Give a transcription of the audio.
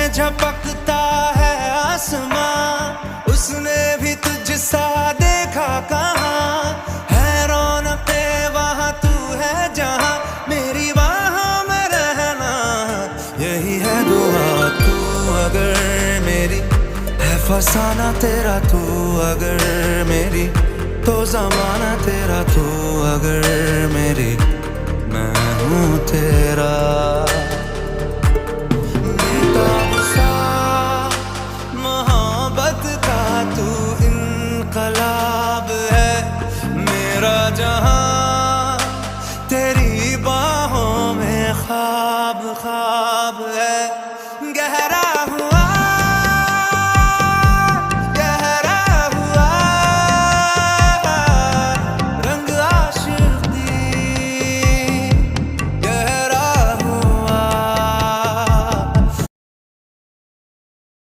झपकता है आसमां, उसने भी तुझसा देखा कहाँ। है रौनके वहाँ तू है जहाँ, मेरी बाहों में रहना यही है दुआ। तू अगर मेरी है फसाना तेरा, तू अगर मेरी तो ज़माना तेरा, तू अगर मेरी मैं हूँ तेरा। बेताब सा मोहब्बत का तू इनकलाब है, मेरा जहां तेरी बाहों में ख्वाब ख्वाब है। गहरा